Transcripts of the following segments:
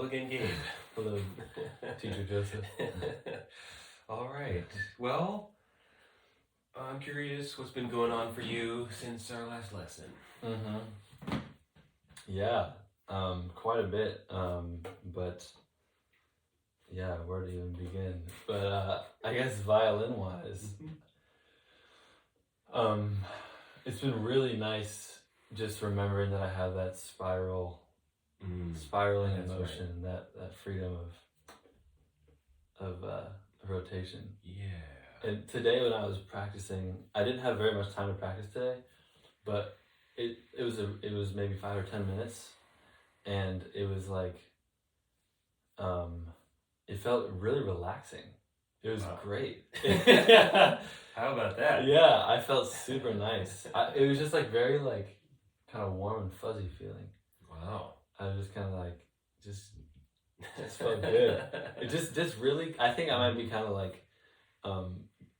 again, Gabe. Hello, Teacher Joseph. All right. Well, I'm curious what's been going on for you since our last lesson. Yeah, quite a bit. But yeah, where to even begin? But I guess violin-wise, it's been really nice just remembering that I have that spiraling in motion, right. that freedom of rotation. Yeah. And today when I was practicing, I didn't have very much time to practice today, but it was maybe 5 or 10 minutes, and it was like, it felt really relaxing. It was great. How about that? Yeah, I felt super nice. It was just like very like kind of warm and fuzzy feeling. Wow. I was just kind of like, just felt good. It just really, I think I might be kind of like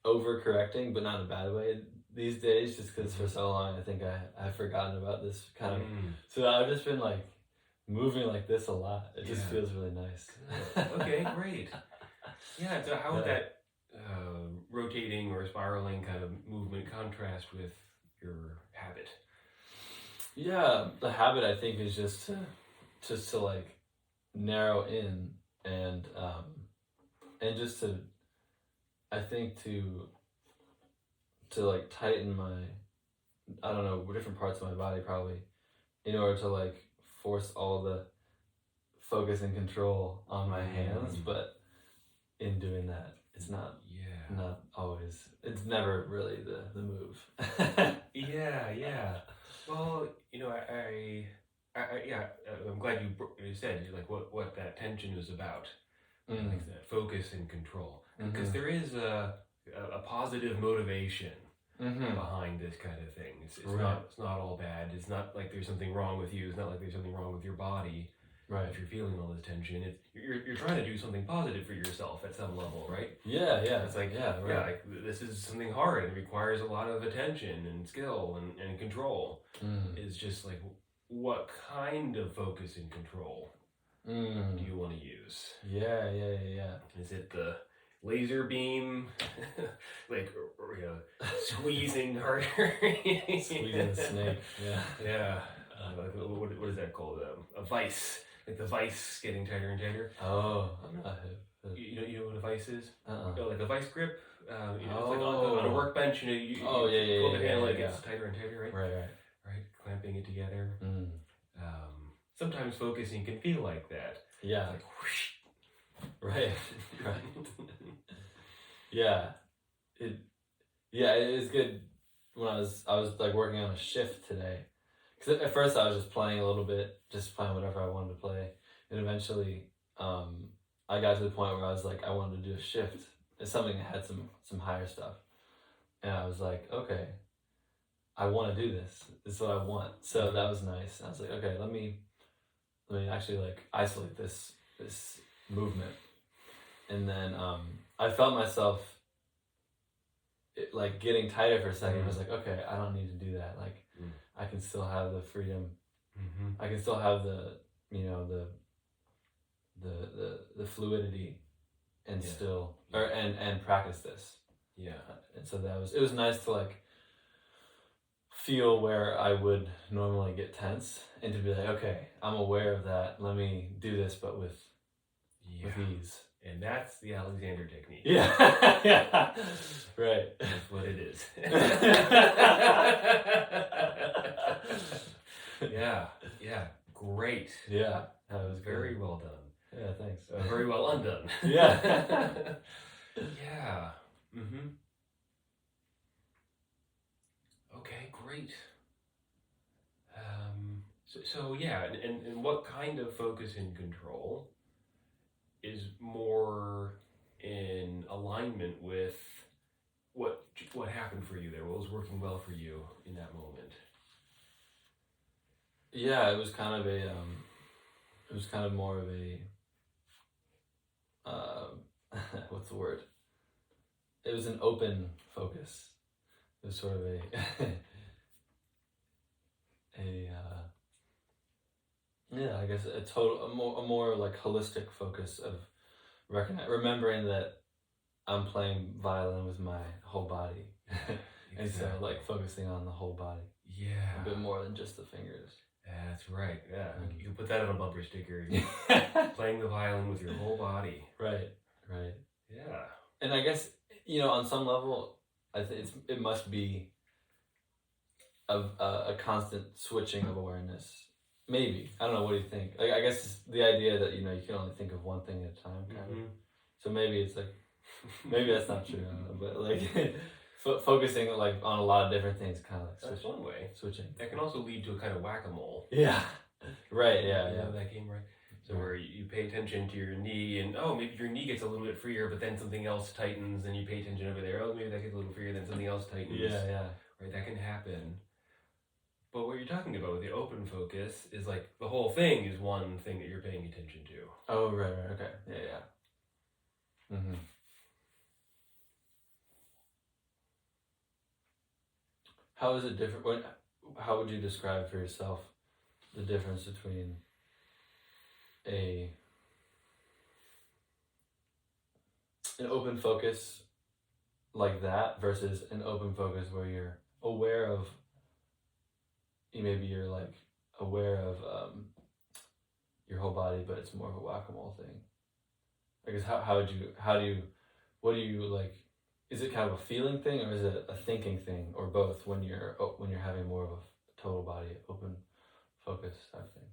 overcorrecting, but not in a bad way these days, just because for so long I think I've forgotten about this kind of, so I've just been like moving like this a lot. It just feels really nice. Okay, great. Yeah, so how would that rotating or spiraling kind of movement contrast with your habit? Yeah, the habit I think is just to like narrow in and just to, I think to like tighten my, I don't know, different parts of my body probably, in order to like force all the focus and control on my hands, but in doing that, it's not always, it's never really the move. Yeah. Well, I'm glad you said like what that tension was about, like that focus and control, because there is a positive motivation behind this kind of thing. It's not all bad. It's not like there's something wrong with you. It's not like there's something wrong with your body. Right. If you're feeling all this tension, you're trying to do something positive for yourself at some level, right? Yeah. It's like like this is something hard and requires a lot of attention and skill and control. It's just like, what kind of focus and control do you want to use? Yeah. Is it the laser beam, like squeezing harder? Squeezing the snake. Yeah. What is that called? A vice. Like the vice getting tighter and tighter. Oh, you know what a vice is? Uh-uh. Like a vice grip. It's like on a workbench. You pull the handle, it gets tighter and tighter, right? Right. Clamping it together. Sometimes focusing can feel like that. Yeah. Like whoosh. Right. Yeah. It is good. When I was like working on a shift today. Because at first I was just playing a little bit, just playing whatever I wanted to play. And eventually, I got to the point where I was like, I wanted to do a shift. It's something that had some higher stuff. And I was like, okay, I want to do this. This is what I want. So that was nice. I was like, okay, let me actually like isolate this movement. And then I felt myself like getting tighter for a second. I was like, okay, I don't need to do that. Like, I can still have the freedom. I can still have the the fluidity and still and practice this. Yeah. And so it was nice to like feel where I would normally get tense and to be like, okay, I'm aware of that. Let me do this, but with ease. And that's the Alexander technique. Yeah. Right. That's what it is. Yeah. Great. Yeah. That was very well done. Yeah, thanks. Very well undone. Yeah. Yeah. Okay, great. And what kind of focus and control is more in alignment with what happened for you there? What was working well for you in that moment? Yeah, it was kind of more of a what's the word? It was an open focus. It was sort of Yeah, I guess a more like holistic focus of remembering that I'm playing violin with my whole body. And so like focusing on the whole body. Yeah. A bit more than just the fingers. That's right. Yeah. You can put that on a bumper sticker. Playing the violin with your whole body. Right. Yeah. And I guess, you know, on some level, I think it must be a constant switching of awareness. Maybe. I don't know. What do you think? Like, I guess it's the idea that, you know, you can only think of one thing at a time, kind of. So maybe it's like, maybe that's not true, I don't know, but like focusing like on a lot of different things, kind of like that's one way. Switching. That can also lead to a kind of whack-a-mole. Yeah. Right. You know that game, right? So where you pay attention to your knee, and maybe your knee gets a little bit freer, but then something else tightens, and you pay attention over there. Maybe that gets a little freer, then something else tightens. Yeah. Right, that can happen. But what you're talking about with the open focus is like the whole thing is one thing that you're paying attention to. Oh, right, okay. Yeah. Mm-hmm. How is it different? How would you describe for yourself the difference between an open focus like that versus an open focus where you're aware of, maybe you're like aware of your whole body, but it's more of a whack-a-mole thing? I guess what do you like? Is it kind of a feeling thing, or is it a thinking thing, or both? When you're having more of a total body open focus type thing.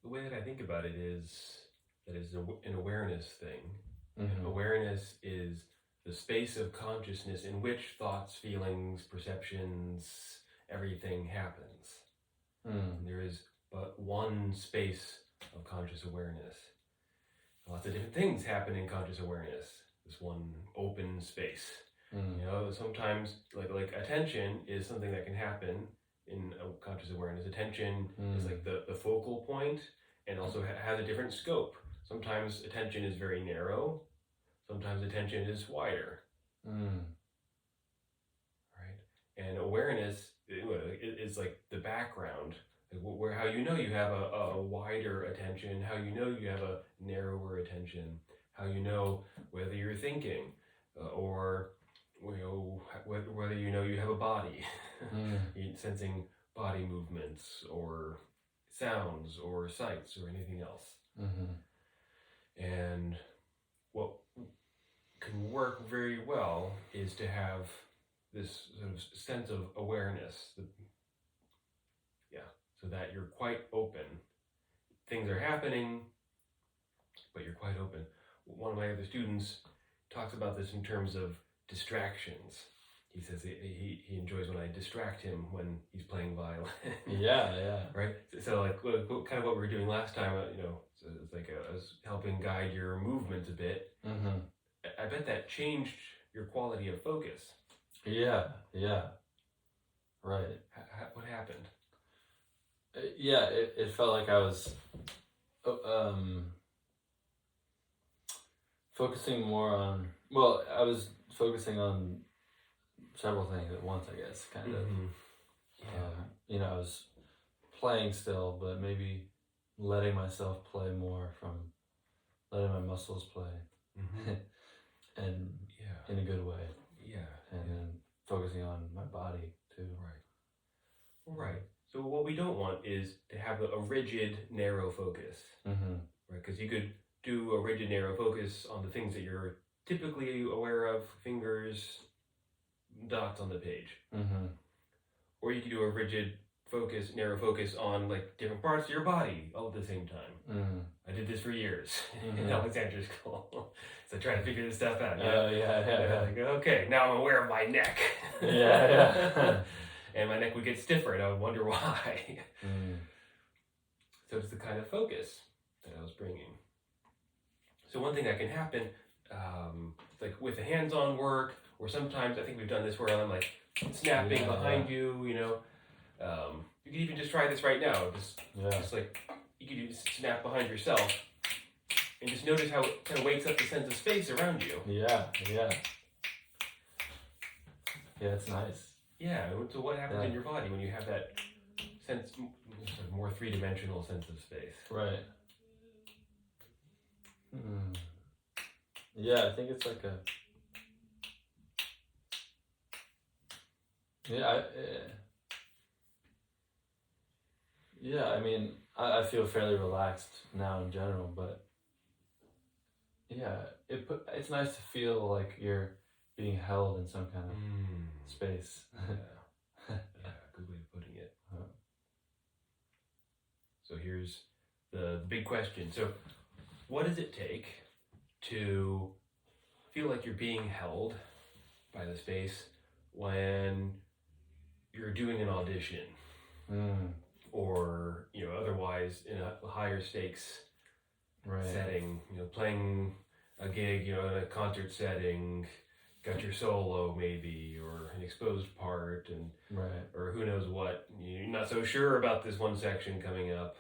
The way that I think about it is that it's an awareness thing. Mm-hmm. And awareness is the space of consciousness in which thoughts, feelings, perceptions, everything happens. And there is but one space of conscious awareness. Lots of different things happen in conscious awareness. This one open space. You know, sometimes like attention is something that can happen in a conscious awareness. Attention is like the focal point, and also has a different scope. Sometimes attention is very narrow. Sometimes attention is wider. Right? And awareness is like the background, where how you know you have a wider attention, how you know you have a narrower attention, how you know whether you're thinking or whether you know you have a body, sensing body movements or sounds or sights or anything else. And what can work very well is to have this sort of sense of awareness, so that you're quite open. Things are happening, but you're quite open. One of my other students talks about this in terms of distractions. He says he enjoys when I distract him when he's playing violin. Yeah. Right? So like kind of what we were doing last time, so it's like I was helping guide your movement a bit. I bet that changed your quality of focus. Yeah. Right. What happened? Yeah, it felt like I was focusing more on, I was focusing on several things at once, I guess, kind of. I was playing still, but maybe letting myself play more, from letting my muscles play. And in a good way. And then focusing on my body too. Right. So what we don't want is to have a rigid, narrow focus. Right? Because you could do a rigid, narrow focus on the things that you're typically aware of, fingers, dots on the page. Or you could do a rigid focus, narrow focus on like different parts of your body all at the same time. I did this for years in elementary school. So trying to figure this stuff out. Like, okay, now I'm aware of my neck. And my neck would get stiffer, and I would wonder why. So it's the kind of focus that I was bringing. So one thing that can happen, like with the hands-on work, or sometimes I think we've done this where I'm like snapping behind you. You could even just try this right now. Just like you could just snap behind yourself, and just notice how it kind of wakes up the sense of space around you. Yeah, it's nice. Yeah, so what happens in your body when you have that sense, more three-dimensional sense of space. Right. Yeah, I think it's like a. Yeah, I mean, I feel fairly relaxed now in general, but yeah, it's nice to feel like you're being held in some kind of space. Yeah, good way of putting it. So here's the big question. So what does it take to feel like you're being held by the space when you're doing an audition? Or otherwise in a higher stakes setting, playing a gig, in a concert setting, got your solo maybe, or an exposed part, and or who knows what, you're not so sure about this one section coming up.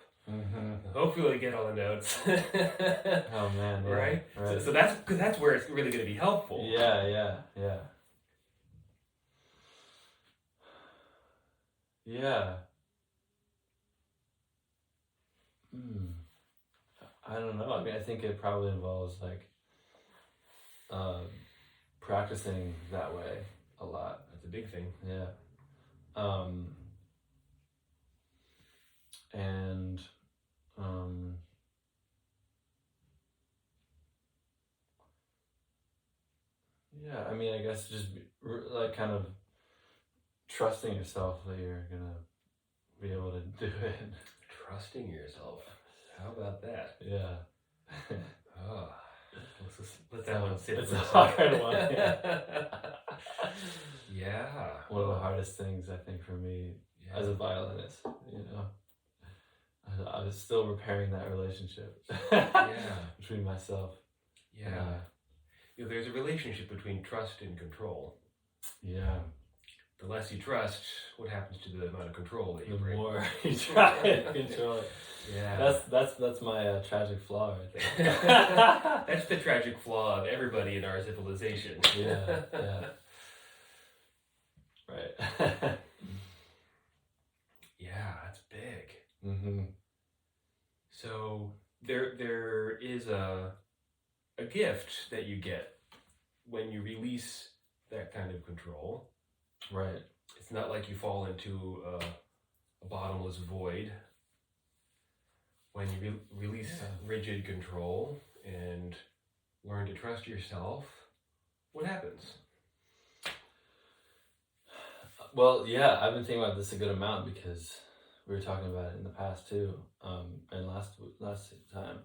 Hopefully you get all the notes. Oh man, yeah, right. So that's where it's really going to be helpful. Yeah. I don't know. I mean, I think it probably involves like practicing that way a lot. That's a big thing. Yeah. And yeah, I mean, I guess just like kind of trusting yourself that you're gonna be able to do it. Trusting yourself. How about that? Yeah. Oh, let's let that one sit. It's a hard one. Yeah. One of the hardest things I think for me as a violinist, I was still repairing that relationship between myself. Yeah. There's a relationship between trust and control. Yeah. The less you trust, what happens to the amount of control that you bring? The more you try to control it. Yeah. That's my tragic flaw right there. That's the tragic flaw of everybody in our civilization. Yeah. Right. Yeah, that's big. Mm-hmm. So there is a gift that you get when you release that kind of control. Right. It's not like you fall into a bottomless void. When you release rigid control and learn to trust yourself, what happens? Well, yeah, I've been thinking about this a good amount because we were talking about it in the past too, and last time.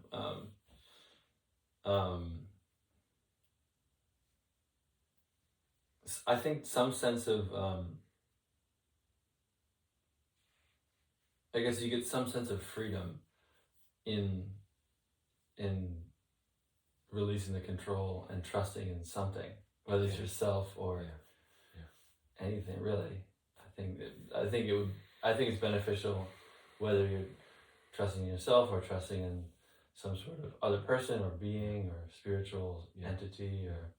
I think some sense of, I guess you get some sense of freedom in releasing the control and trusting in something, whether it's yourself or anything really. I think it's beneficial whether you're trusting in yourself or trusting in some sort of other person or being or spiritual entity or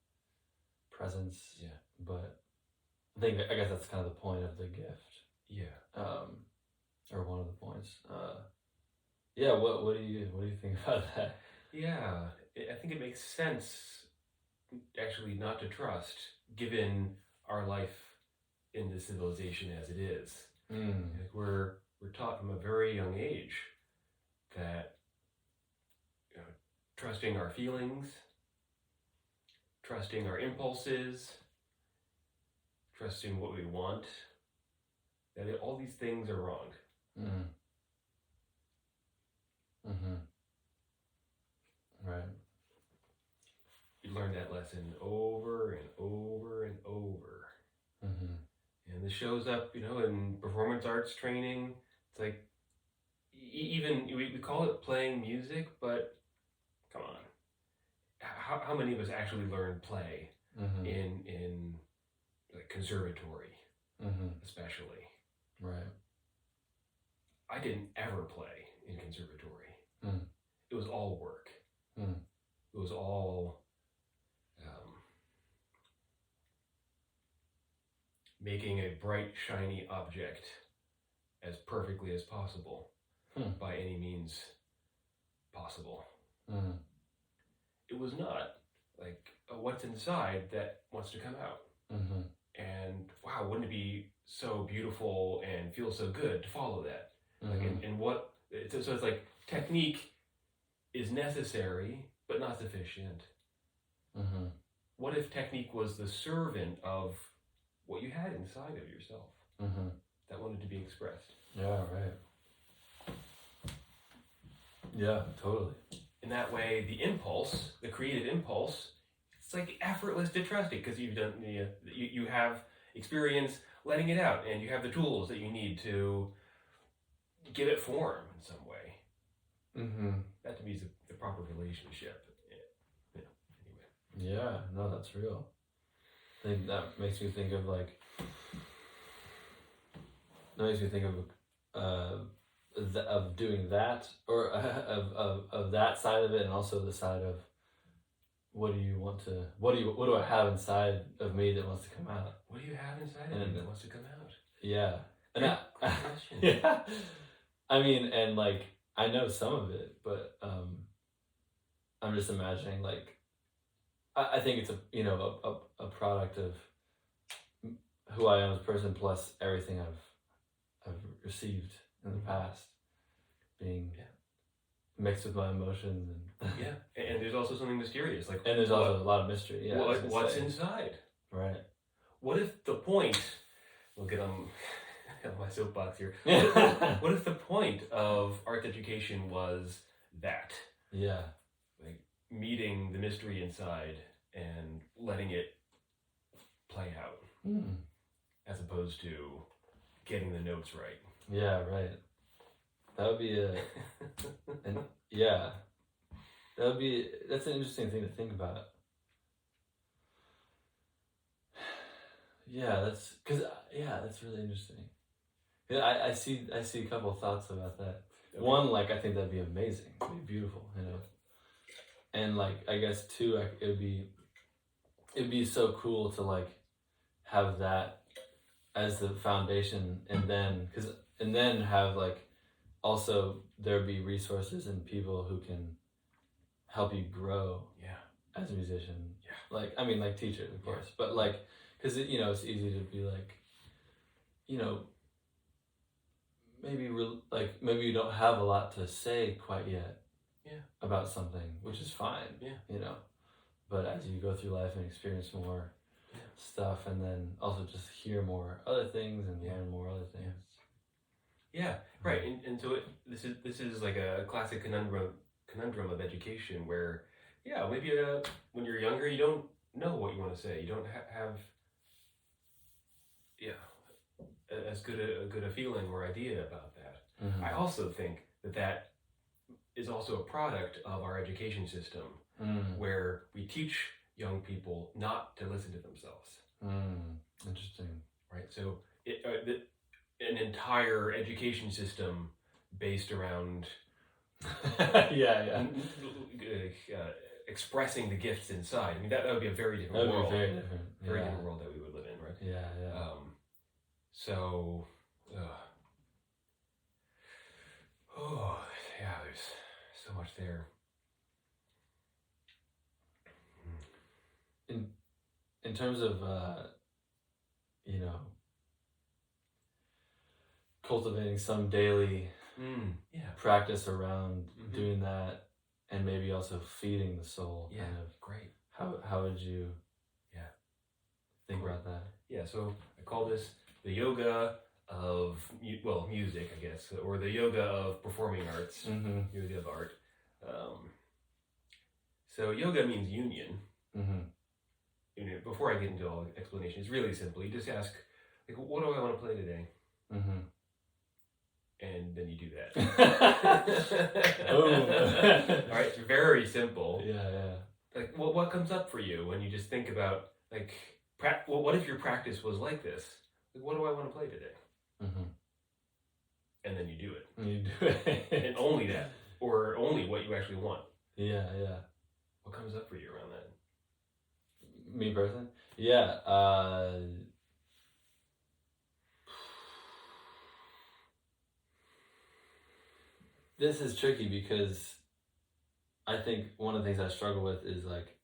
presence. Yeah. But I guess that's kind of the point of the gift. Yeah. Or one of the points. Yeah. What do you think about that? Yeah, I think it makes sense, actually, not to trust, given our life in this civilization as it is. Like we're taught from a very young age that trusting our feelings, trusting our impulses, trusting what we want, that all these things are wrong. Right. You learn that lesson over and over and over. And this shows up, in performance arts training. It's like, even, we call it playing music, but come on. How many of us actually learn play in like conservatory, especially? Right. I didn't ever play in conservatory. It was all work. It was all making a bright, shiny object as perfectly as possible. by any means possible. Mm. It was not like what's inside that wants to come out. Mm-hmm. And wow, wouldn't it be so beautiful and feel so good to follow that? Like, and what? So it's like technique is necessary but not sufficient. Mm-hmm. What if technique was the servant of what you had inside of yourself that wanted to be expressed? Yeah, right. Yeah, totally. In that way, the impulse, the creative impulse, it's like effortless to trust it because you've done you have experience letting it out, and you have the tools that you need to give it form in some way. That to me is the proper relationship. Anyway. Yeah, no, that's real. I think that makes me think of of doing that, or of that side of it, and also the side of what do I have inside of me that wants to come out? What do you have inside of you that wants to come out? Yeah. And Great question. yeah. I mean, and like I know some of it, but I'm just imagining like I think it's a product of who I am as a person plus everything I've received in the past, being mixed with my emotions and and there's also something mysterious, like, and there's also a lot of mystery. Yeah, what's inside? Right. What if the point? We'll get on my soapbox here. What if the point of arts education was that? Yeah. Like meeting the mystery inside and letting it play out, as opposed to getting the notes right. Yeah, right. That would be that's an interesting thing to think about. Yeah, that's really interesting. Yeah, I see a couple of thoughts about that. Okay. One, like I think that'd be amazing, it'd be beautiful, and like I guess two, it'd be so cool to like have that as the foundation, and then have like also there be resources and people who can help you grow as a musician. Like I mean like teachers of course, but like because it's easy to be like maybe you don't have a lot to say quite yet about something, which is fine, but as you go through life and experience more stuff, and then also just hear more other things and learn more other things. Yeah, right. And so this is like a classic conundrum of education where, maybe when you're younger you don't know what you want to say. You don't have as good a feeling or idea about that. I also think that is also a product of our education system, where we teach young people not to listen to themselves. Interesting. Right. So an entire education system based around expressing the gifts inside. I mean that would be a very different world. Very different. Very different world that we would live in, right? Yeah. So there's so much there. In terms of cultivating some daily practice around doing that, and maybe also feeding the soul. Yeah, great. How would you think about that? Yeah, so I call this the yoga of music, I guess, or the yoga of performing arts, yoga of art. So yoga means union. Before I get into all the explanations, really simple. You just ask, like, what do I want to play today? And then you do that. All right, it's very simple. Yeah. Like, what comes up for you when you just think about, like, what if your practice was like this? Like, what do I want to play today? And then you do it. And only that, or only what you actually want. Yeah. What comes up for you around that? Me personally? Yeah. this is tricky because I think one of the things I struggle with is like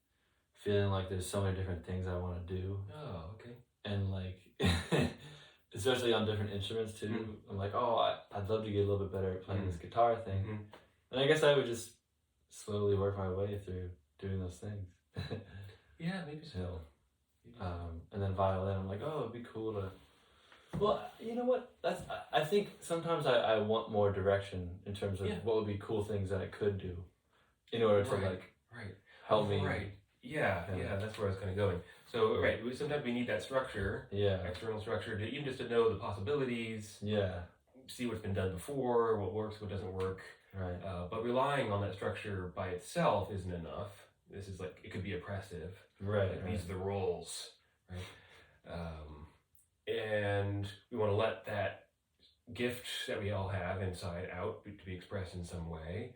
feeling like there's so many different things I want to do. Oh, okay. And like, especially on different instruments too. Mm. I'm like, oh, I'd love to get a little bit better at playing this guitar thing. Mm-hmm. And I guess I would just slowly work my way through doing those things. Yeah, maybe so. And then violin, I'm like, oh, it'd be cool to. Well, you know what? I think sometimes I want more direction in terms of what would be cool things that I could do, in order to help me. Right. Yeah. That's where I was kind of going. So sometimes we need that structure. Yeah. External structure to even just to know the possibilities. Yeah. See what's been done before, what works, what doesn't work. Right. But relying on that structure by itself isn't enough. This is like, it could be oppressive. Right. Like these are the roles, right? And we want to let that gift that we all have inside out to be expressed in some way.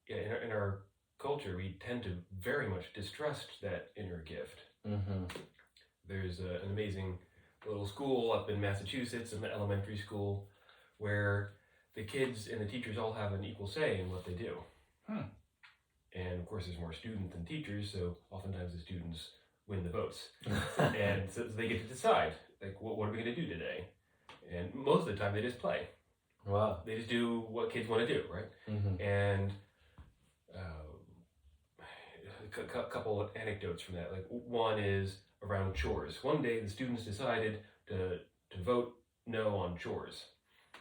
In our culture, we tend to very much distrust that inner gift. Mm-hmm. There's an amazing little school up in Massachusetts, an elementary school, where the kids and the teachers all have an equal say in what they do. And of course, there's more students than teachers, so oftentimes the students win the votes. And so they get to decide, like, what are we going to do today? And most of the time, they just play. Wow. They just do what kids want to do, right? Mm-hmm. And a couple of anecdotes from that. Like, one is around chores. One day, the students decided to vote no on chores.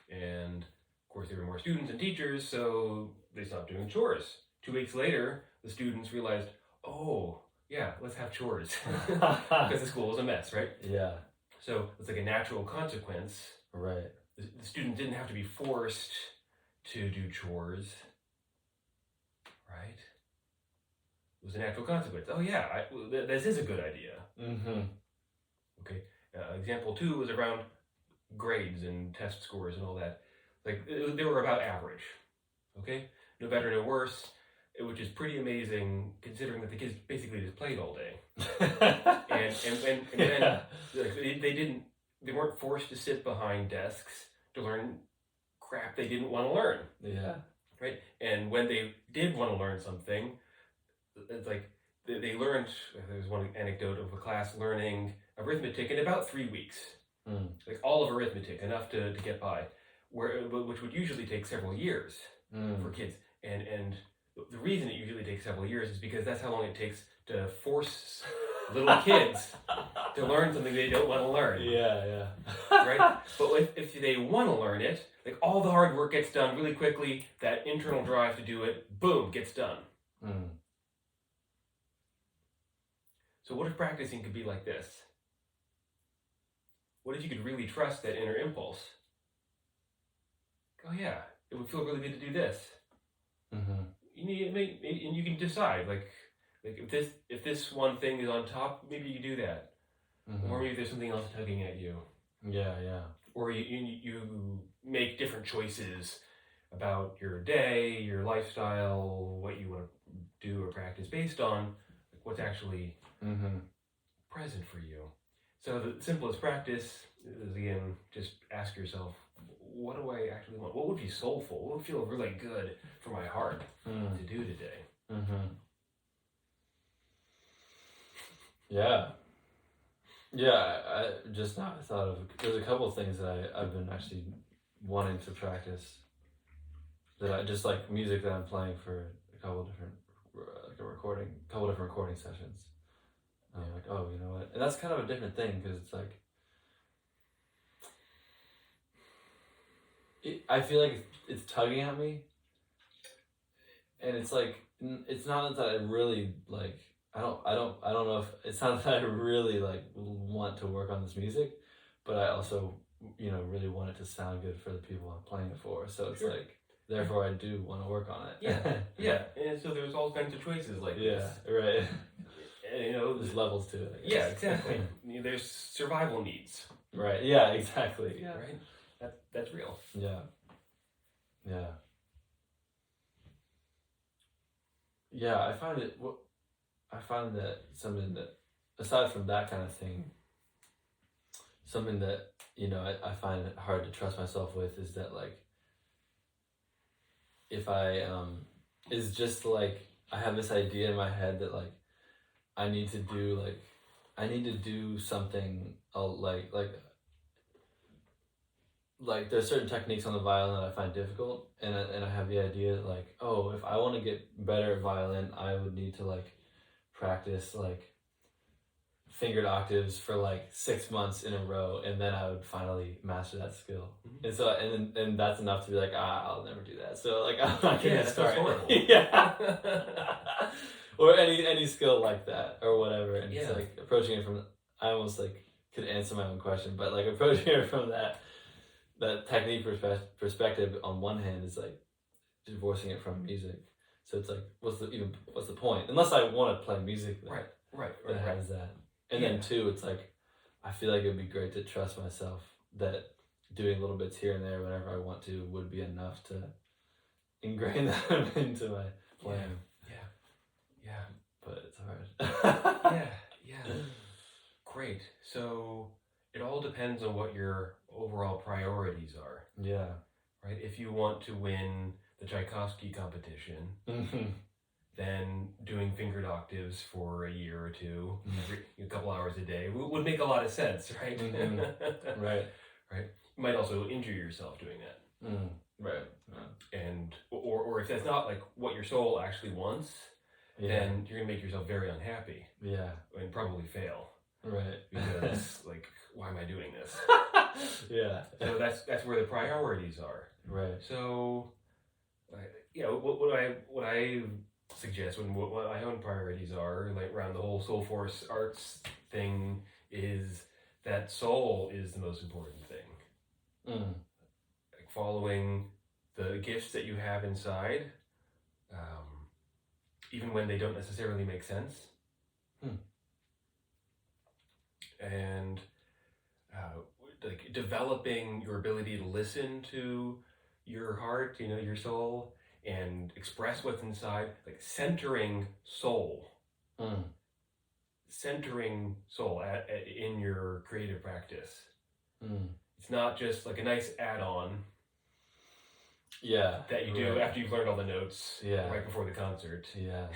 And of course, there were more students and teachers, so they stopped doing chores. 2 weeks later, the students realized, oh, yeah, let's have chores. Because the school was a mess, right? Yeah. So it's like a natural consequence. Right. The student didn't have to be forced to do chores, right? It was a natural consequence. Oh, yeah, this is a good idea. Mm-hmm. Okay. Example 2 was around grades and test scores and all that. Like, they were about average. Okay? No better, no worse. Which is pretty amazing considering that the kids basically just played all day. and then like, they weren't forced to sit behind desks to learn crap they didn't want to learn. Yeah. Right? And when they did want to learn something, it's like they learned, there's one anecdote of a class learning arithmetic in about 3 weeks. Like all of arithmetic, enough to get by, which would usually take several years for kids. And the reason it usually takes several years is because that's how long it takes to force little kids to learn something they don't want to learn. Yeah. Right? But if they want to learn it, like all the hard work gets done really quickly, that internal drive to do it, boom, gets done. So what if practicing could be like this? What if you could really trust that inner impulse? Oh yeah, it would feel really good to do this. Mm-hmm. And you can decide, like if this one thing is on top, maybe you do that, or maybe there's something else tugging at you. Yeah. Or you make different choices about your day, your lifestyle, what you want to do or practice based on what's actually present for you. So the simplest practice is, again, just ask yourself, what do I actually want? What would be soulful? What would feel really good for my heart to do today? Yeah. I just now thought of, there's a couple of things that I've been actually wanting to practice, that I just like music that I'm playing for a couple different, couple different recording sessions. I'm like, oh, you know what? And that's kind of a different thing, because it's like, I feel like it's tugging at me, and it's like, it's not that I really like, I don't know if it's not that I really like want to work on this music, but I also, really want it to sound good for the people I'm playing it for. So it's like, therefore I do want to work on it. Yeah. And so there's all kinds of choices like this. Yeah, right. And, there's levels to it, I guess. Yeah, exactly. There's survival needs. Right. Yeah, exactly. Yeah. Right. That's real. Yeah. I find that something that, aside from that kind of thing, something that, I find it hard to trust myself with is that, like, if I is just like I have this idea in my head that like I need to do something like there's certain techniques on the violin that I find difficult, and I have the idea that like, oh, if I want to get better at violin, I would need to like practice like fingered octaves for like 6 months in a row, and then I would finally master that skill. Mm-hmm. And so and that's enough to be like, I'll never do that. So like I'm not gonna That start. sounds horrible. Yeah. Or any skill like that or whatever, and it's Yeah. like approaching it from. I almost like could answer my own question, but like approaching it from that technique perspective on one hand is like divorcing it from music. So it's like, what's the point? Unless I want to play music that has that. And then two, it's like, I feel like it would be great to trust myself that doing little bits here and there whenever I want to would be enough to ingrain them into my playing. Yeah. But it's hard. Yeah. Great. So it all depends on what your overall priorities are. Yeah. Right? If you want to win the Tchaikovsky competition, then doing fingered octaves for a year or two, a couple hours a day, would make a lot of sense, right? Right. Right. You might also injure yourself doing that. Right. And or if that's not like what your soul actually wants, then you're gonna make yourself very unhappy. Yeah. And probably fail. Right. Because like, why am I doing this? Yeah. So that's where the priorities are. Right. So, what I suggest what my own priorities are, like around the whole Soulforce Arts thing, is that soul is the most important thing. Like following the gifts that you have inside, even when they don't necessarily make sense. And like developing your ability to listen to your heart, your soul, and express what's inside, like centering soul. Centering soul in your creative practice. It's not just like a nice add-on. Yeah. That you do after you've learned all the notes. Yeah. Right before the concert. Yeah.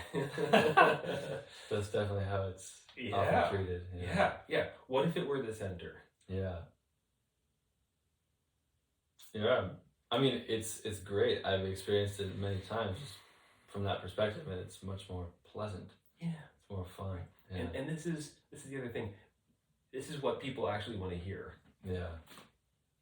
That's definitely how it's often treated. Yeah. What if it were the center? Yeah. I mean, it's great. I've experienced it many times from that perspective, and it's much more pleasant. Yeah. It's more fun. Yeah. And this is the other thing. This is what people actually want to hear. Yeah.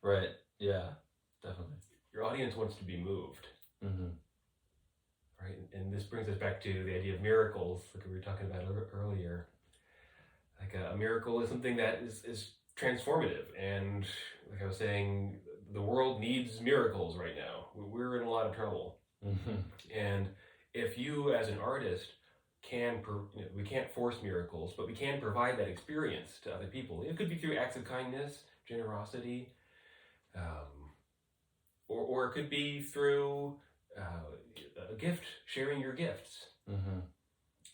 Right. Yeah. Definitely. Your audience wants to be moved. Right? And this brings us back to the idea of miracles, like we were talking about earlier. Like a miracle is something that is transformative. And like I was saying, the world needs miracles right now. We're in a lot of trouble. And if you as an artist we can't force miracles, but we can provide that experience to other people. It could be through acts of kindness, generosity, or it could be through a gift, sharing your gifts.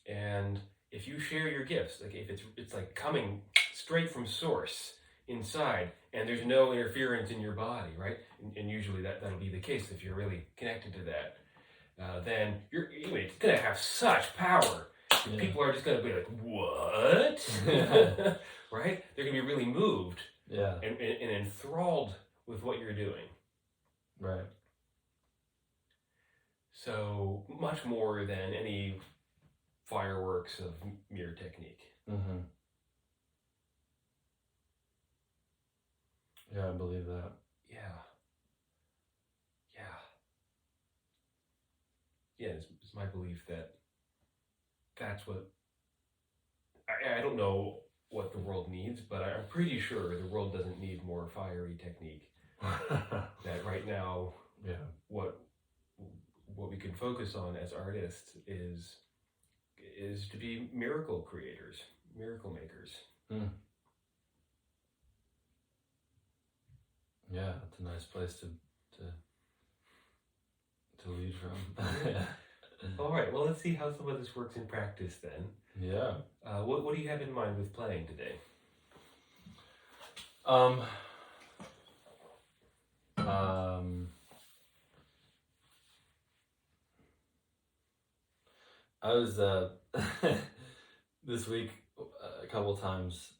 And if you share your gifts, like if it's like coming straight from source inside, and there's no interference in your body, right? And usually that'll be the case if you're really connected to that. Then it's gonna have such power. Yeah. People are just gonna be like, what? Right? They're gonna be really moved. Yeah. And enthralled with what you're doing. Right. So much more than any fireworks of mere technique. Yeah, I believe that. Yeah, it's my belief that that's what I don't know what the world needs, but I'm pretty sure the world doesn't need more fiery technique. That right now, what we can focus on as artists is to be miracle creators, miracle makers. Yeah, it's a nice place to lead from. All right, well, let's see how some of this works in practice then. Yeah. What do you have in mind with playing today? I was this week a couple times.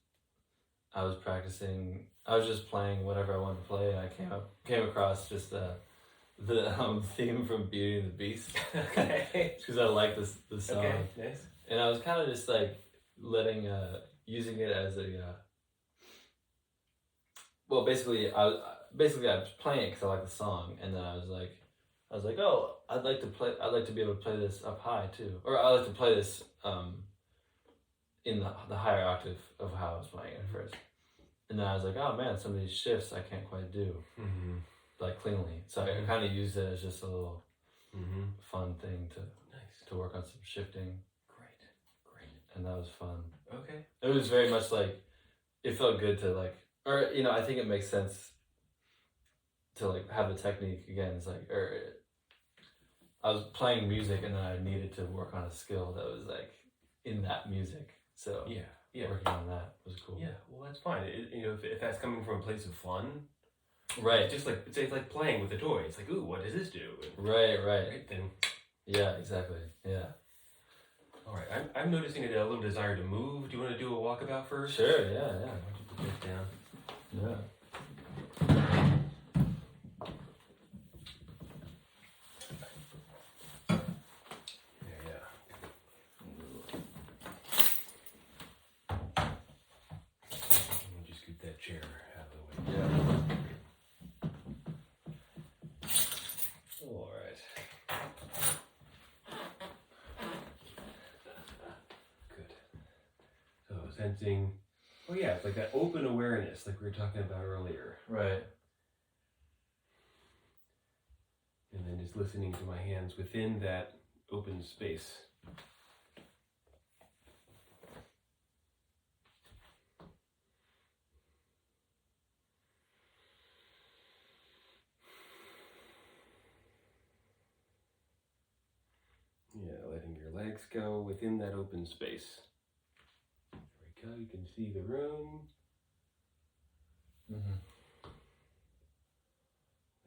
I was practicing. I was just playing whatever I wanted to play, and I came across just the theme from Beauty and the Beast. Okay. Because I like the song. Okay, nice. And I was kind of just like letting using it as a well, basically I was playing it because I like the song, and then I was like, oh, I'd like to be able to play this up high too, or I like to play this in the higher octave of how I was playing it at first. And then I was like, oh man, some of these shifts I can't quite do like cleanly. So I kind of used it as just a little fun thing to work on some shifting. Great. And that was fun. Okay. It was very much like, it felt good to like, or I think it makes sense to like have the technique again. It's like, I was playing music and then I needed to work on a skill that was like in that music. So yeah, working on that was cool. Yeah, well, that's fine. If that's coming from a place of fun, right? Just like it's like playing with a toy. It's like, ooh, what does this do? And, right. Then, yeah, exactly. Yeah. All right, I'm noticing a little desire to move. Do you want to do a walkabout first? Sure. Yeah. Why don't you put this down? Yeah. Chair out of the way. Yeah. All right. Good. So sensing. Oh yeah, it's like that open awareness, like we were talking about earlier. Right. And then just listening to my hands within that open space. Yeah, letting your legs go within that open space. There we go, you can see the room.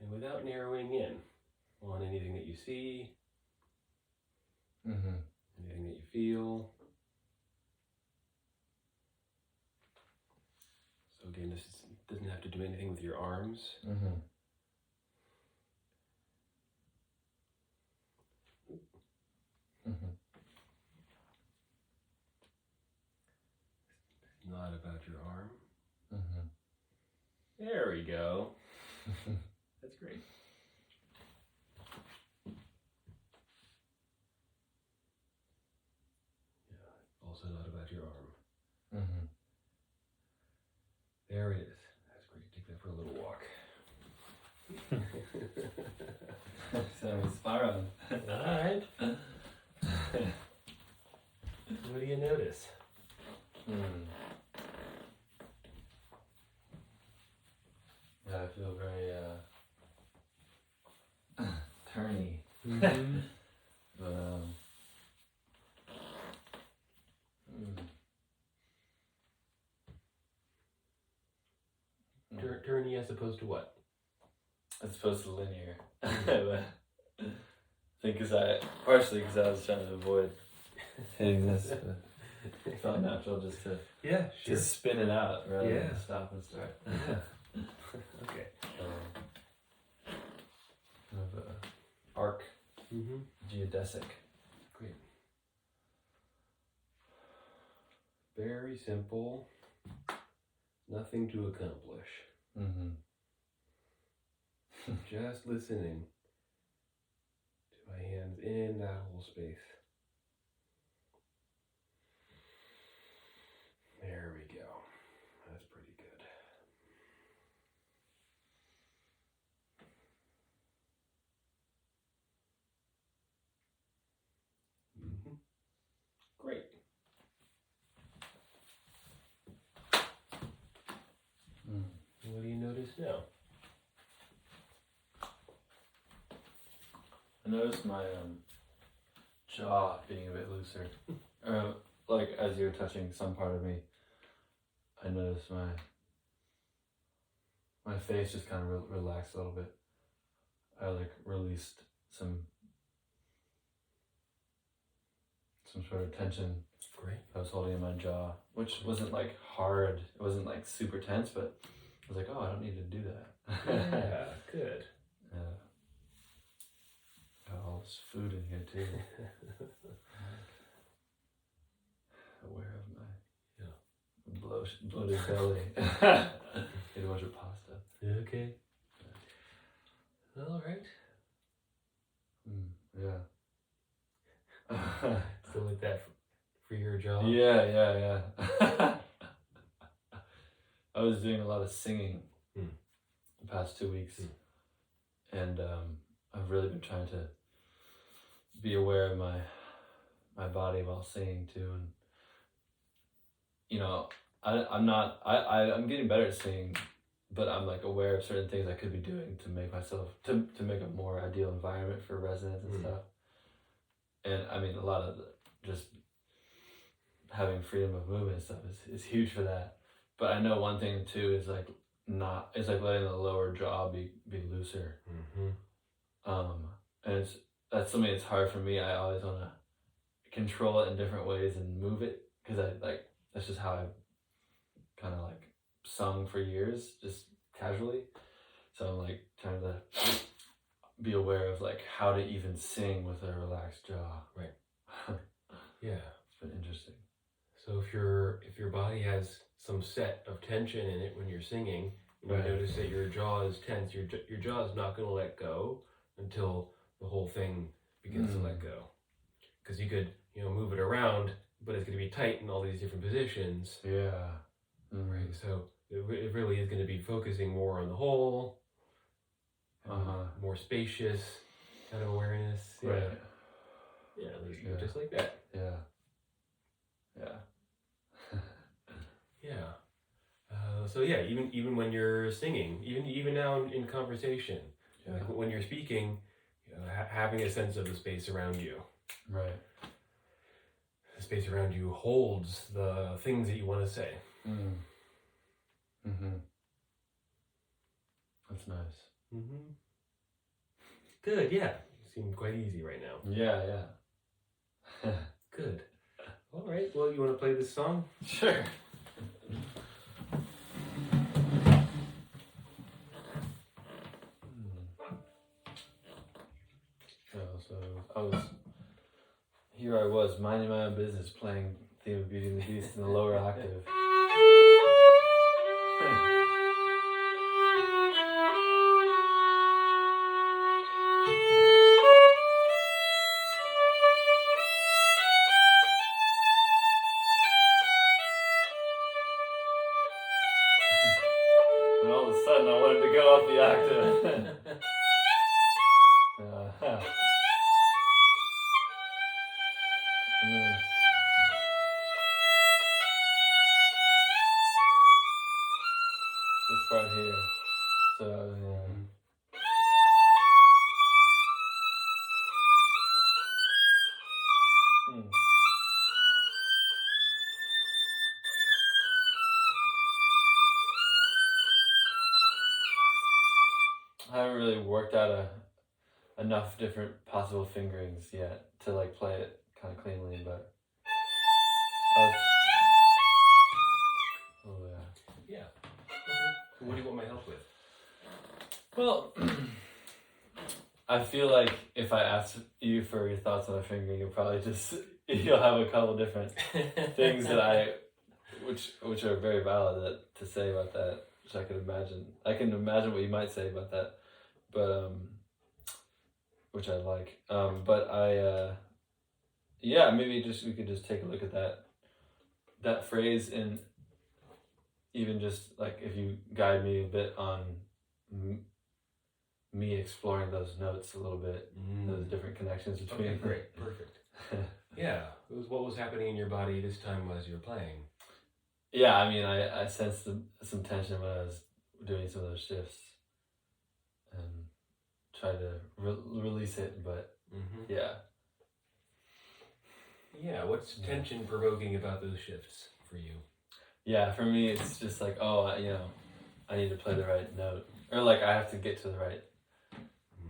And without narrowing in on anything that you see, anything that you feel. So again, this doesn't have to do anything with your arms. It's not about your arm. There we go. That's great. Yeah, also not about your arm. There it is. That's great. Take that for a little walk. So spiraling. All right. What do you notice? Yeah, I feel very turny. But Turny as opposed to what? as opposed to linear. But I think partially because I was trying to avoid hitting this, but it felt natural just to just spin it out rather than stop and start. Okay. Kind of a arc, geodesic. Great. Very simple. Nothing to accomplish. Just listening to my hands in that whole space. There we go. That's pretty good. Great. What do you notice now? I noticed my jaw being a bit looser. Like as you were touching some part of me, I noticed my face just kind of relaxed a little bit. I like released some some sort of tension. Great. I was holding in my jaw, which wasn't like hard. It wasn't like super tense, but I was like, oh, I don't need to do that. Yeah, good. Got all this food in here too. Aware of my bloated belly. Ate a bunch of pasta. Okay. All right. Yeah. So like that for your jaw? Yeah. I was doing a lot of singing the past 2 weeks. And I've really been trying to be aware of my body while singing too. And you know, I'm getting better at singing, but I'm like aware of certain things I could be doing to make myself to make a more ideal environment for residents and stuff. And I mean, a lot of just having freedom of movement and stuff is huge for that. But I know one thing too is like letting the lower jaw be looser. And that's something that's hard for me. I always want to control it in different ways and move it because that's just how I kind of like sung for years, just casually. So I'm like trying to be aware of like how to even sing with a relaxed jaw. Right. Yeah. It's been interesting. So if your body has some set of tension in it when you're singing, you notice that your jaw is tense. Your jaw is not going to let go until the whole thing begins to let go. Because you could move it around, but it's going to be tight in all these different positions. Yeah. Right. So it really is going to be focusing more on the whole, more spacious kind of awareness. Yeah. Right. Yeah, just like that. Yeah. So even when you're singing, even now in conversation, like when you're speaking, having a sense of the space around you. Right. The space around you holds the things that you want to say. That's nice. Good, yeah. You seem quite easy right now. Yeah. Good. All right, well, you want to play this song? Sure. I was minding my own business, playing Theme of Beauty and the Beast in the lower octave. And all of a sudden I wanted to go off the octave. This part here. So, I haven't really worked out enough different possible fingerings yet to like play it kind of cleanly, but yeah. Okay. So what do you want my help with? Well, I feel like if I ask you for your thoughts on the fingering, you'll have a couple different things that which are very valid to say about that, which I can imagine. I can imagine what you might say about that, but which I like. But maybe we could just take a look at that phrase, and even just like if you guide me a bit on me exploring those notes a little bit, those different connections between. Okay, great, perfect. Yeah, what was happening in your body this time as you were playing? Yeah, I mean, I sensed some tension when I was doing some of those shifts, and tried to release it, but yeah. Yeah, what's tension provoking about those shifts for you? Yeah, for me, it's just like, I need to play the right note, or like I have to get to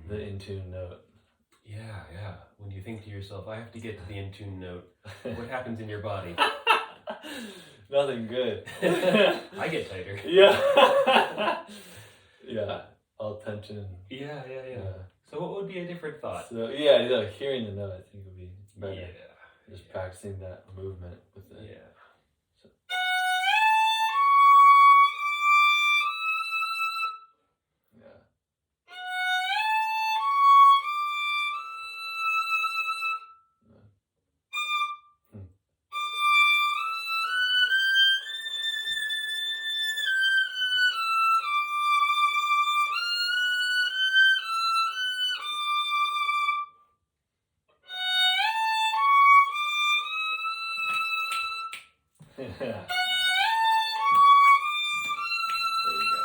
the in tune note. Yeah. When you think to yourself, I have to get to the in tune note, what happens in your body? Nothing good. I get tighter. Yeah. Yeah. All tension. Yeah. So what would be a different thought? So yeah, hearing the note I think would be better. Yeah. Just practicing that movement with it. Yeah. So. Yeah. Yeah. There you go.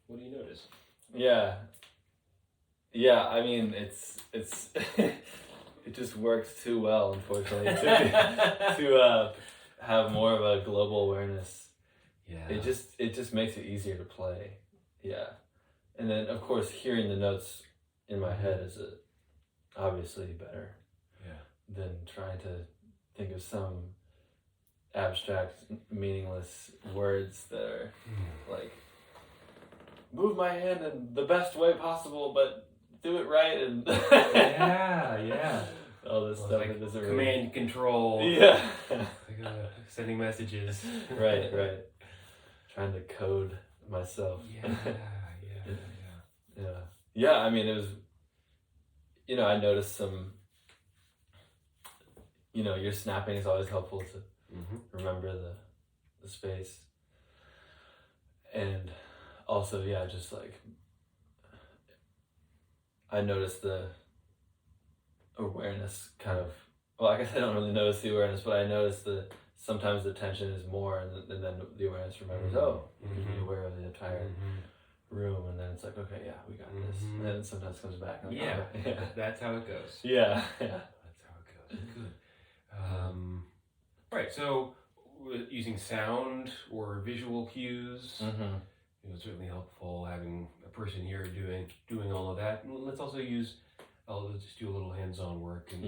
What do you notice? Yeah. I mean, it's it just works too well, unfortunately, to have more of a global awareness. Yeah. It just makes it easier to play. Yeah, and then of course hearing the notes in my head is obviously better. Yeah. Than trying to think of some abstract, meaningless words that are like, move my hand in the best way possible, but do it right, and yeah. all this stuff like that doesn't command control. Yeah. Like, sending messages. Right. Trying to code myself. Yeah. I mean, it was. I noticed some. Your snapping is always helpful to remember the space, and also, just like I noticed the awareness kind of. Well, I guess I don't really notice the awareness, but I noticed sometimes the tension is more, and then the awareness remembers. Oh, you can be aware of the entire room, and then it's like, okay, yeah, we got this. And then it sometimes comes back. And That's how it goes. Yeah. That's how it goes. Good. Right. So, using sound or visual cues, it's certainly helpful having a person here doing all of that. And let's also use. Let's just do a little hands-on work. And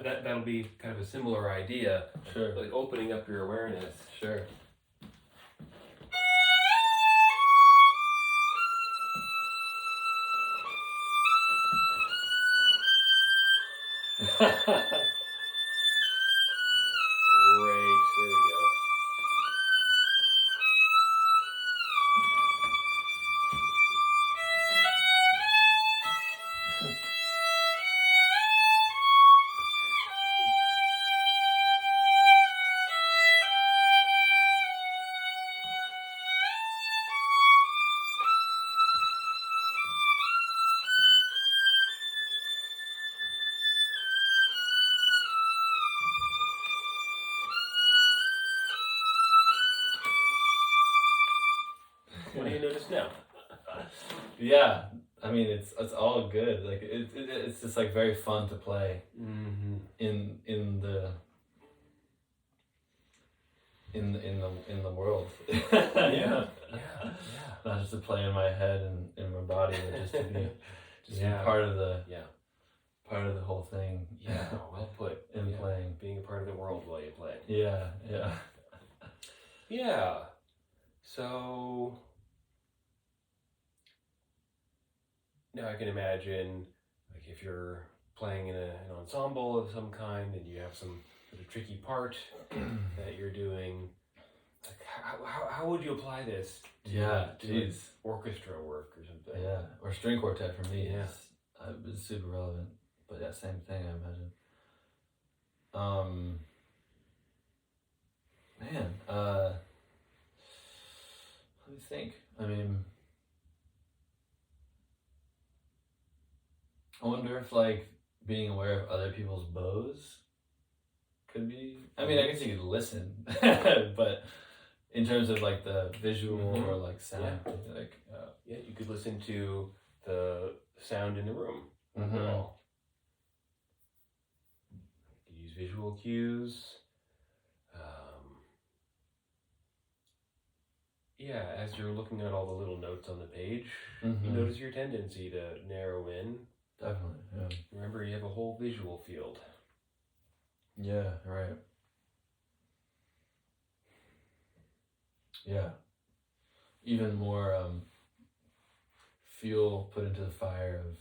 that'll be kind of a similar idea. Sure. Like opening up your awareness. Sure. Great. There we go. What do you notice now? Yeah, I mean it's all good. Like it's just like very fun to play in the world. Yeah. Not just to play in my head and in my body, but just to be part of the whole thing. Yeah, well put. In playing, being a part of the world while you play. Yeah. Yeah. So now I can imagine, like, if you're playing in an ensemble of some kind and you have some sort of tricky part that you're doing, like, how would you apply this to orchestra work or something? Yeah, or string quartet for me. Yeah. It's super relevant. But yeah, same thing, I imagine. Let me think. I mean, I wonder if like being aware of other people's bows could be. I mean, I guess you could listen, but in terms of like the visual or like sound, like yeah, you could listen to the sound in the room overall. You use visual cues. Yeah, as you're looking at all the little notes on the page, you notice your tendency to narrow in. Definitely, yeah. Remember, you have a whole visual field. Yeah, right. Yeah. Even more fuel put into the fire of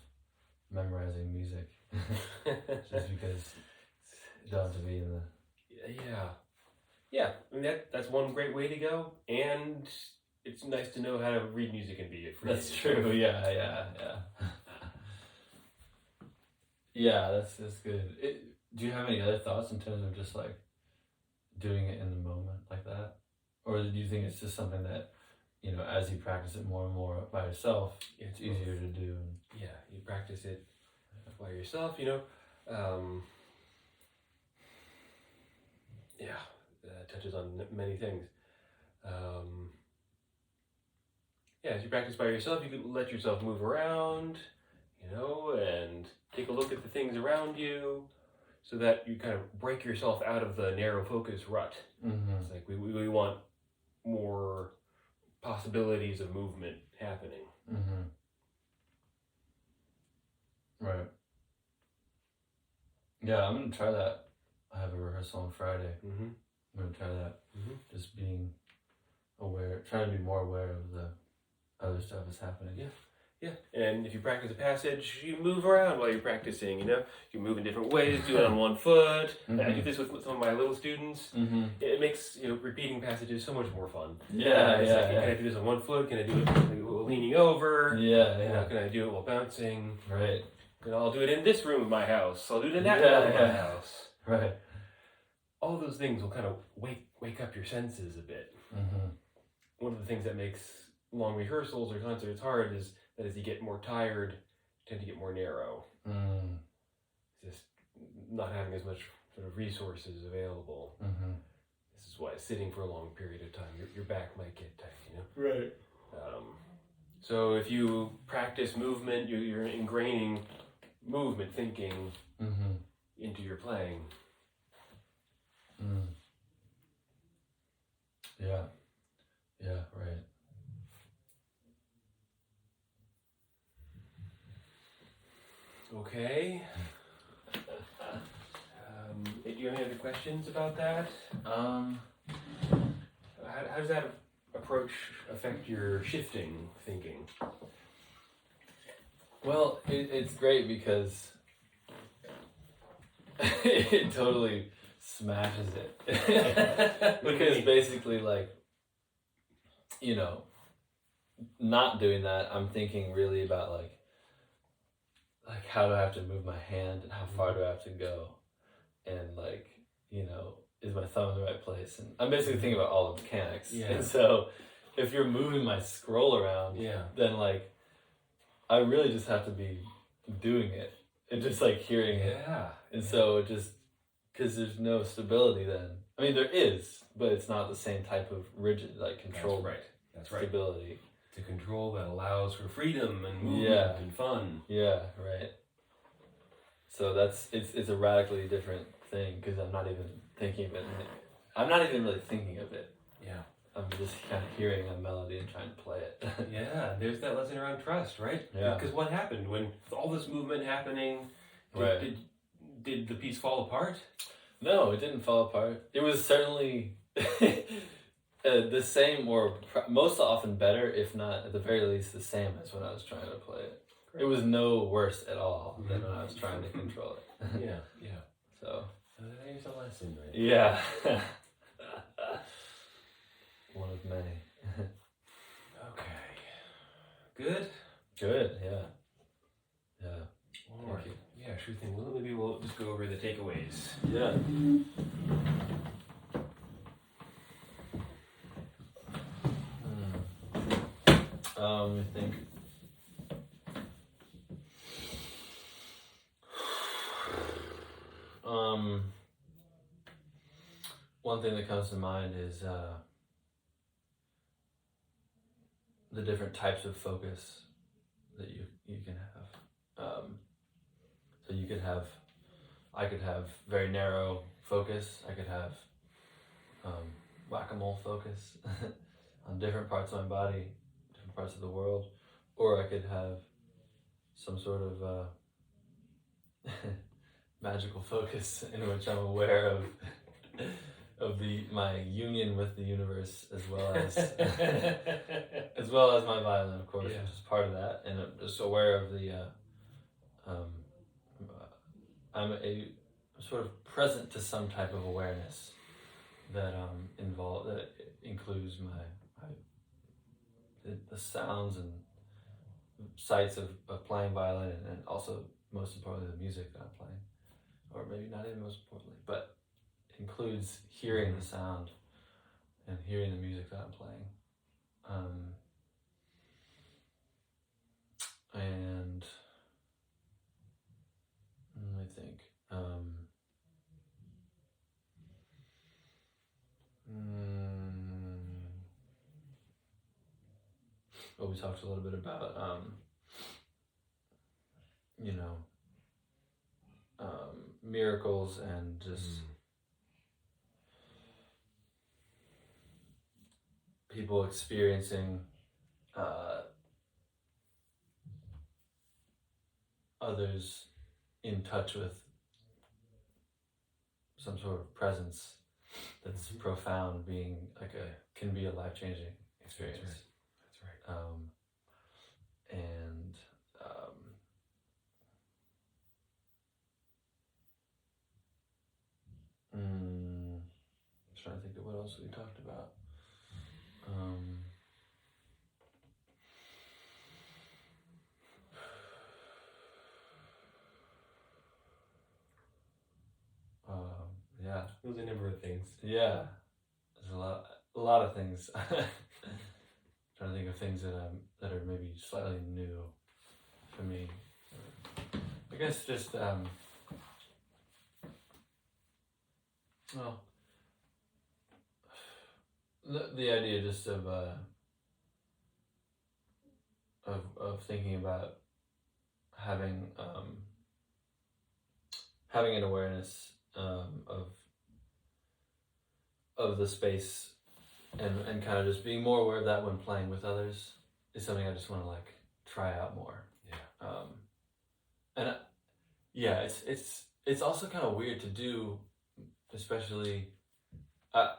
memorizing music. Just because it doesn't have to be in the... Yeah, I mean, that's one great way to go, and it's nice to know how to read music and be it free. That's true, yeah. Yeah, that's good. Do you have any other thoughts in terms of just like doing it in the moment like that? Or do you think it's just something that, you know, as you practice it more and more by yourself, it's easier to do? Yeah, you practice it by yourself, you know. Touches on many things. As you practice by yourself, you can let yourself move around, you know, and take a look at the things around you so that you kind of break yourself out of the narrow focus rut. It's like we want more possibilities of movement happening. Right. Yeah, I'm going to try that. I have a rehearsal on Friday. I'm going to try that. Just being aware, trying to be more aware of the other stuff that's happening. Yeah. And if you practice a passage, you move around while you're practicing, you know? You move in different ways, do it on one foot. I do this with some of my little students. It makes, you know, repeating passages so much more fun. Like, can I do this on one foot? Can I do it while leaning over? You know, can I do it while bouncing? Right. And I'll do it in this room of my house. I'll do it in that room of my house. Right. All those things will kind of wake up your senses a bit. One of the things that makes long rehearsals or concerts hard is that as you get more tired, you tend to get more narrow. Just not having as much sort of resources available. This is why sitting for a long period of time, your back might get tight, you know? Right. So if you practice movement, you're ingraining movement thinking into your playing. Yeah, right. Okay. Do you have any other questions about that? How does that approach affect your shifting thinking? Well, it's great because it totally smashes it. Because basically, like, you know, not doing that, I'm thinking really about like how do I have to move my hand and how far do I have to go, and like, you know, is my thumb in the right place, and I'm basically thinking about all the mechanics. And so if you're moving my scroll around, then like I really just have to be doing it and just like hearing it. And so it just, because there's no stability then. I mean, there is, but it's not the same type of rigid, like controlled stability. It's a control that allows for freedom and movement and fun. Yeah, right. So it's a radically different thing because I'm not even thinking of it. I'm not even really thinking of it. I'm just kind of hearing a melody and trying to play it. There's that lesson around trust, right? Because what happened when all this movement happening? Did the piece fall apart? No, it didn't fall apart. It was certainly the same, or most often better, if not at the very least the same as when I was trying to play it. Great. It was no worse at all than when I was trying to control it. So there's a lesson, right? Yeah. One of many. Okay. Good? Good, yeah. All right. Yeah, sure thing. Well, maybe we'll just go over the takeaways. Yeah. Let me think. thing that comes to mind is the different types of focus that you can have. So I could have very narrow focus. I could have whack-a-mole focus on different parts of my body, different parts of the world, or I could have some sort of magical focus in which I'm aware of my union with the universe, as well as as well as my violin, of course, which is part of that, and I'm just aware of the I'm sort of present to some type of awareness that includes the sounds and sights of playing violin, and also most importantly the music that I'm playing, or maybe not even most importantly, but includes hearing the sound and hearing the music that I'm playing. And I think well, we talked a little bit about miracles and just people experiencing others in touch with some sort of presence that's profound, being can be a life-changing experience. That's right. And I'm trying to think of what else we talked about. Yeah. There's a number of things. Yeah. There's a lot of things. Trying to think of things that are maybe slightly new for me. I guess just the idea just of thinking about having an awareness of the space and kind of just being more aware of that when playing with others is something I just want to try out more. Yeah. It's also kind of weird to do, especially I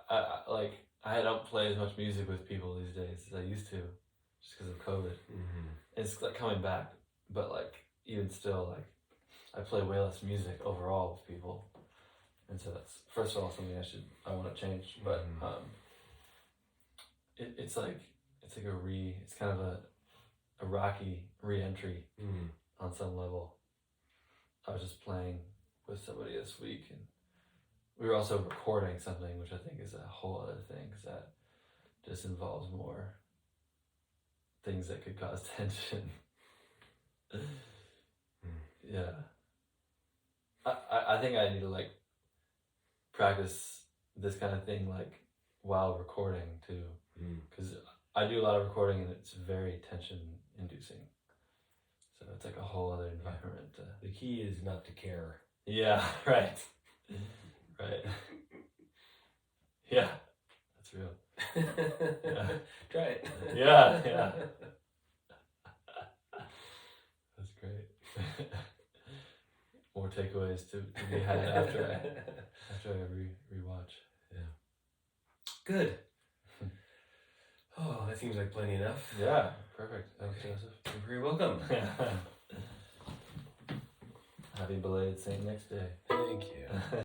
don't play as much music with people these days as I used to, just because of COVID. It's coming back, but even still, I play way less music overall with people, and so that's first of all something I want to change. But it's kind of a rocky re-entry on some level. I was just playing with somebody this week, and we were also recording something, which I think is a whole other thing, because that just involves more things that could cause tension. Yeah. I think I need to practice this kind of thing while recording too, because I do a lot of recording and it's very tension inducing. So it's a whole other environment. The key is not to care. Yeah, right. Right. Yeah, that's real. Yeah. Try it. Yeah. That's great. More takeaways to be had after I rewatch. Yeah. Good. Oh, that seems like plenty enough. Yeah, perfect. Thanks, Joseph. You're very welcome. Happy belated St. Nick's Day. Thank you.